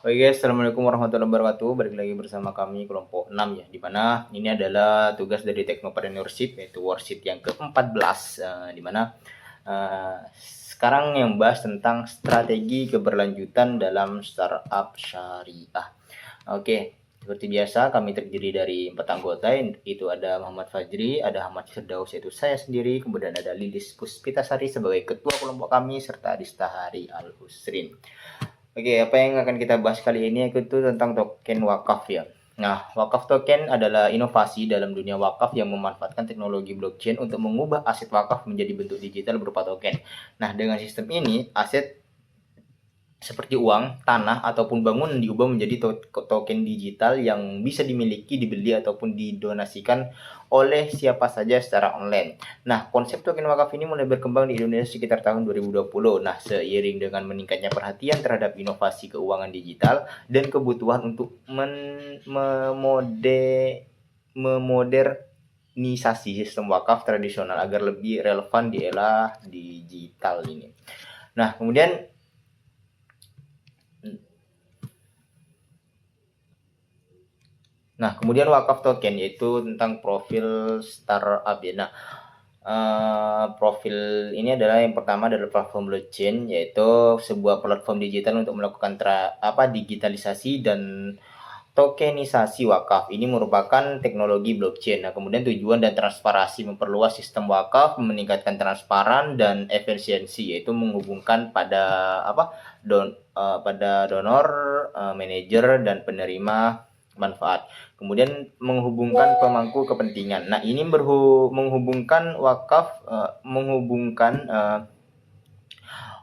Oke guys, assalamualaikum warahmatullahi wabarakatuh. Balik lagi bersama kami kelompok 6 ya, dimana ini adalah tugas dari Technopreneurship yaitu worksheet yang ke-14, dimana sekarang yang bahas tentang strategi keberlanjutan dalam startup syariah. Oke, seperti biasa kami terdiri dari 4 anggota, itu ada Muhammad Fajri, ada Ahmad Firdaus yaitu saya sendiri, kemudian ada Lilis Puspitasari sebagai ketua kelompok kami, serta Distahari Al-Husrin. Oke, apa yang akan kita bahas kali ini itu tentang token wakaf ya. Nah, wakaf token adalah inovasi dalam dunia wakaf yang memanfaatkan teknologi blockchain untuk mengubah aset wakaf menjadi bentuk digital berupa token. Nah, dengan sistem ini, aset seperti uang, tanah, ataupun bangunan diubah menjadi token digital yang bisa dimiliki, dibeli, ataupun didonasikan oleh siapa saja secara online. Nah, konsep token wakaf ini mulai berkembang di Indonesia sekitar tahun 2020. Nah, seiring dengan meningkatnya perhatian terhadap inovasi keuangan digital dan kebutuhan untuk memodernisasi sistem wakaf tradisional agar lebih relevan di era digital ini. Nah, kemudian wakaf token yaitu tentang profil startup ya. Nah, profil ini adalah yang pertama adalah platform blockchain, yaitu sebuah platform digital untuk melakukan digitalisasi dan tokenisasi wakaf. Ini merupakan teknologi blockchain. Nah, kemudian tujuan dan transparansi memperluas sistem wakaf, meningkatkan transparan dan efisiensi, yaitu menghubungkan pada donor, manajer dan penerima manfaat. Kemudian menghubungkan pemangku kepentingan. Nah, ini menghubungkan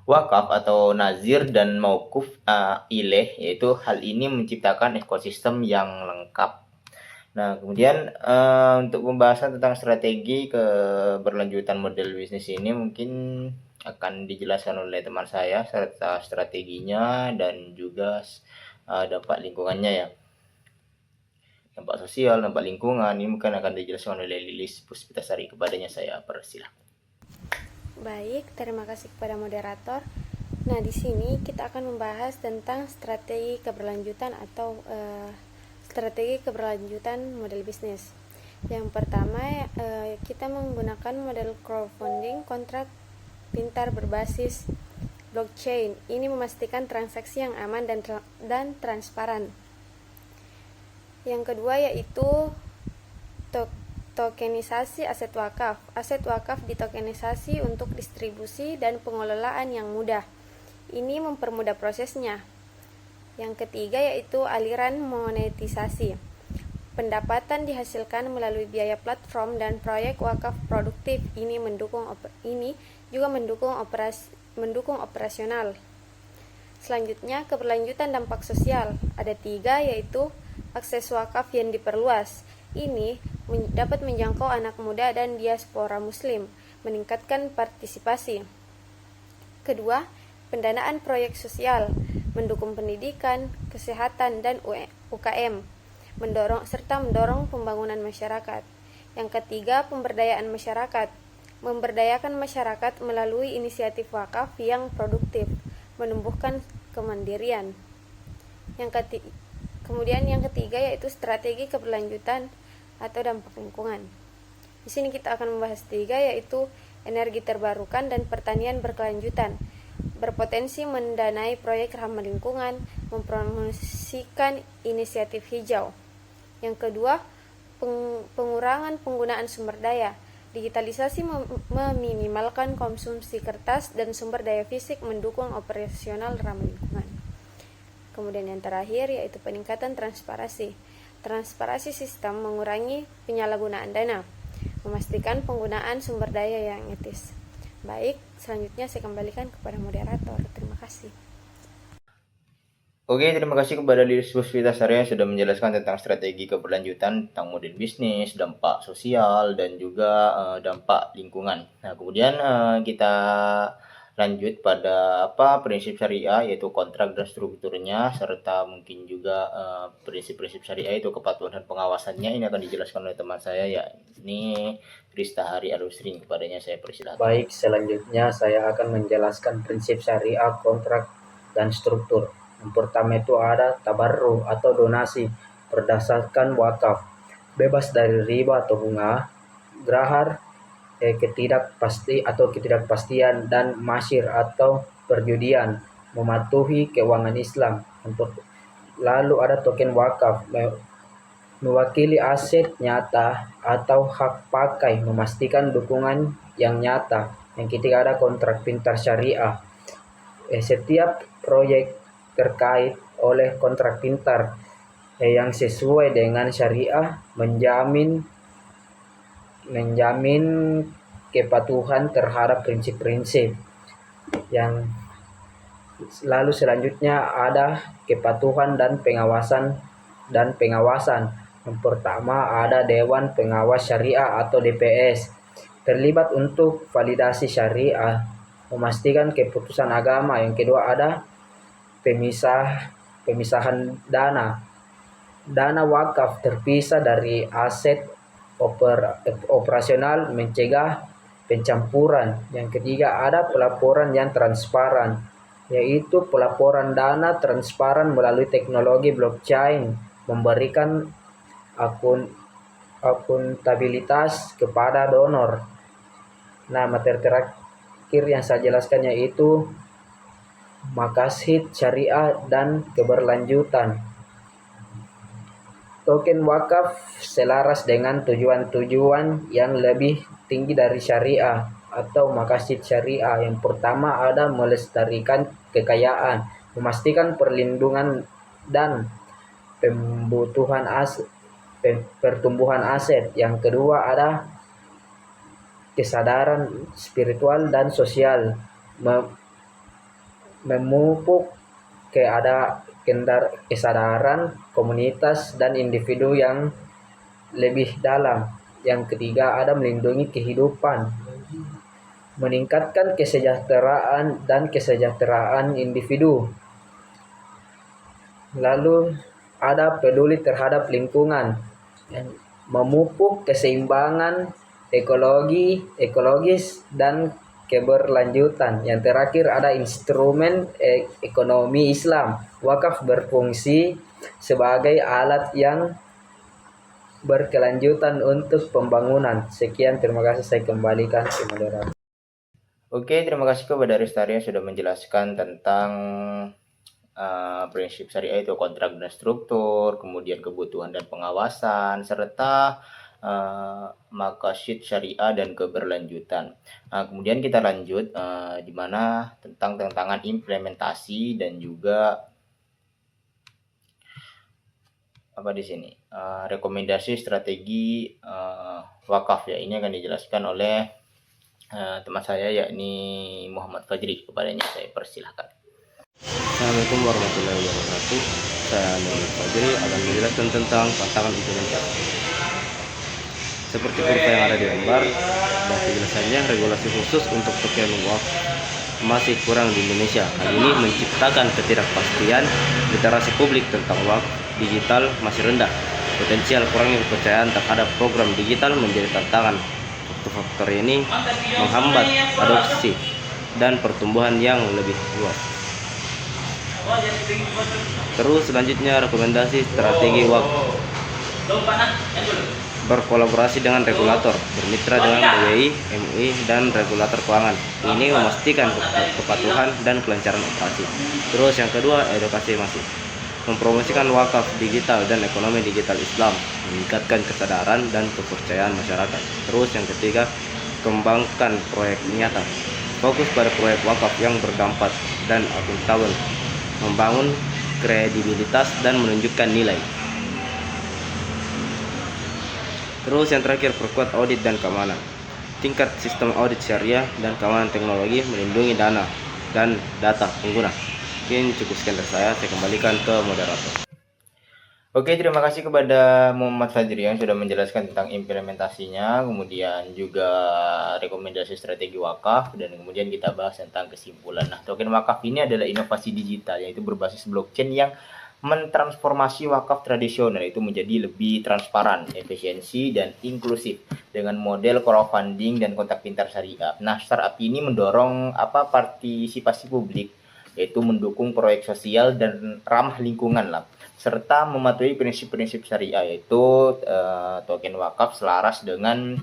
wakaf atau nazir dan maukuf ilaih, yaitu hal ini menciptakan ekosistem yang lengkap. Nah, kemudian untuk pembahasan tentang strategi keberlanjutan model bisnis ini mungkin akan dijelaskan oleh teman saya serta strateginya dan juga dampak lingkungannya ya. Dampak sosial, dampak lingkungan ini mungkin akan dijelaskan oleh Lilis Puspitasari. Kepadanya saya persilahkan. Baik, terima kasih kepada moderator. Nah, di sini kita akan membahas tentang strategi keberlanjutan atau strategi keberlanjutan model bisnis. Yang pertama, kita menggunakan model crowdfunding kontrak pintar berbasis blockchain. Ini memastikan transaksi yang aman dan transparan. Yang kedua yaitu tokenisasi aset wakaf. Aset wakaf ditokenisasi untuk distribusi dan pengelolaan yang mudah. Ini mempermudah prosesnya. Yang ketiga yaitu aliran monetisasi. Pendapatan dihasilkan melalui biaya platform dan proyek wakaf produktif. Ini juga mendukung operasional. Selanjutnya, keberlanjutan dampak sosial. Ada 3 yaitu akses wakaf yang diperluas. Ini dapat menjangkau anak muda dan diaspora muslim, meningkatkan partisipasi. Kedua, pendanaan proyek sosial, mendukung pendidikan, kesehatan, dan UKM, mendorong pembangunan masyarakat. Yang ketiga, pemberdayaan masyarakat, memberdayakan masyarakat melalui inisiatif wakaf yang produktif, menumbuhkan kemandirian. Kemudian yang ketiga yaitu strategi keberlanjutan atau dampak lingkungan. Di sini kita akan membahas 3 yaitu energi terbarukan dan pertanian berkelanjutan. Berpotensi mendanai proyek ramah lingkungan, mempromosikan inisiatif hijau. Yang kedua, pengurangan penggunaan sumber daya. Digitalisasi meminimalkan konsumsi kertas dan sumber daya fisik, mendukung operasional ramah lingkungan. Kemudian yang terakhir yaitu peningkatan transparansi. Transparansi sistem mengurangi penyalahgunaan dana, memastikan penggunaan sumber daya yang etis. Baik, selanjutnya saya kembalikan kepada moderator. Terima kasih. Oke, terima kasih kepada Lilis Puspitasari yang sudah menjelaskan tentang strategi keberlanjutan, tentang model bisnis, dampak sosial, dan juga dampak lingkungan. Nah, kemudian kita lanjut pada prinsip syariah, yaitu kontrak dan strukturnya, serta mungkin juga prinsip-prinsip syariah itu kepatuhan dan pengawasannya. Ini akan dijelaskan oleh teman saya ya, ini Distahari Al-Husrin. Kepadanya saya persilahkan. Baik, selanjutnya saya akan menjelaskan prinsip syariah, kontrak, dan struktur. Yang pertama itu ada tabarruk atau donasi berdasarkan wakaf, bebas dari riba atau bunga, grahar, ketidakpastian dan masyir atau perjudian, mematuhi keuangan Islam. Lalu ada token wakaf, mewakili aset nyata atau hak pakai, memastikan dukungan yang nyata. Yang ketiga ada kontrak pintar syariah. Setiap proyek terkait oleh kontrak pintar yang sesuai dengan syariah menjamin kepatuhan terhadap prinsip-prinsip. Yang lalu selanjutnya ada kepatuhan dan pengawasan. Yang pertama ada Dewan Pengawas Syariah atau DPS, terlibat untuk validasi syariah, memastikan keputusan agama. Yang kedua ada pemisahan dana. Dana wakaf terpisah dari aset operasional, mencegah pencampuran. Yang ketiga ada pelaporan yang transparan, yaitu pelaporan dana transparan melalui teknologi blockchain, memberikan akuntabilitas kepada donor. Nah, materi terakhir yang saya jelaskan yaitu maqasid syariah dan keberlanjutan. Token wakaf selaras dengan tujuan-tujuan yang lebih tinggi dari syariah atau maqasid syariah. Yang pertama ada melestarikan kekayaan, memastikan perlindungan dan pertumbuhan aset. Yang kedua ada kesadaran spiritual dan sosial, memupuk kesadaran komunitas dan individu yang lebih dalam. Yang ketiga ada melindungi kehidupan, meningkatkan kesejahteraan individu. Lalu ada peduli terhadap lingkungan, memupuk keseimbangan ekologis dan keberlanjutan. Yang terakhir ada instrumen ekonomi Islam. Wakaf berfungsi sebagai alat yang berkelanjutan untuk pembangunan. Sekian, terima kasih, saya kembalikan ke moderator. Oke, terima kasih kepada Restari yang sudah menjelaskan tentang prinsip syariah itu kontrak dan struktur, kemudian kebutuhan dan pengawasan, serta maqasid syariah dan keberlanjutan. Kemudian kita lanjut di mana tentang tantangan implementasi dan juga apa di sini rekomendasi strategi wakaf ya. Ini akan dijelaskan oleh teman saya yakni Muhammad Fajri. Kepadanya saya persilahkan. Assalamualaikum warahmatullahi wabarakatuh. Saya Muhammad Fajri akan menjelaskan tentang tantangan implementasi. Seperti kurva yang ada di gambar, dan penjelasannya regulasi khusus untuk token wakaf masih kurang di Indonesia. Hal ini menciptakan ketidakpastian, literasi publik tentang wakaf digital masih rendah. Potensial kurangnya kepercayaan terhadap program digital menjadi tantangan. Faktor ini menghambat adopsi dan pertumbuhan yang lebih luas. Terus selanjutnya rekomendasi strategi wakaf. Berkolaborasi dengan regulator, bermitra dengan BWI, MUI, dan regulator keuangan. Ini memastikan kepatuhan dan kelancaran operasi. Terus yang kedua, edukasi masif. Mempromosikan wakaf digital dan ekonomi digital Islam, meningkatkan kesadaran dan kepercayaan masyarakat. Terus yang ketiga, kembangkan proyek nyata. Fokus pada proyek wakaf yang berdampak dan akuntabel, membangun kredibilitas dan menunjukkan nilai. Terus yang terakhir, perkuat audit dan keamanan. Tingkat sistem audit syariah dan keamanan teknologi, melindungi dana dan data pengguna. Mungkin cukup sekian dari saya kembalikan ke moderator. Oke, terima kasih kepada Muhammad Fajri yang sudah menjelaskan tentang implementasinya, kemudian juga rekomendasi strategi wakaf, dan kemudian kita bahas tentang kesimpulan. Nah, token wakaf ini adalah inovasi digital, yaitu berbasis blockchain yang mentransformasi wakaf tradisional itu menjadi lebih transparan, efisiensi, dan inklusif dengan model crowdfunding dan kontak pintar syariah. Nah, startup ini mendorong partisipasi publik yaitu mendukung proyek sosial dan ramah lingkungan lah, serta mematuhi prinsip-prinsip syariah, yaitu token wakaf selaras dengan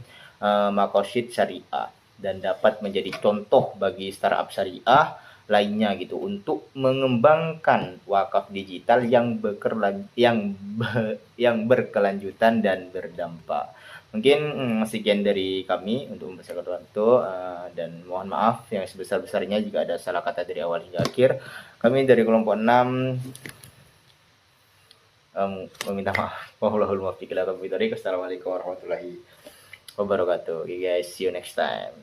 makosid syariah dan dapat menjadi contoh bagi startup syariah lainnya gitu untuk mengembangkan wakaf digital yang berkelanjutan dan berdampak. Mungkin sekian dari kami untuk mempersingkat waktu, dan mohon maaf yang sebesar-besarnya jika ada salah kata dari awal hingga akhir. Kami dari kelompok 6 meminta maaf. Wallahul muwaffiq ila aqwamit thoriq. Assalamualaikum warahmatullahi wabarakatuh. Okay guys, see you next time.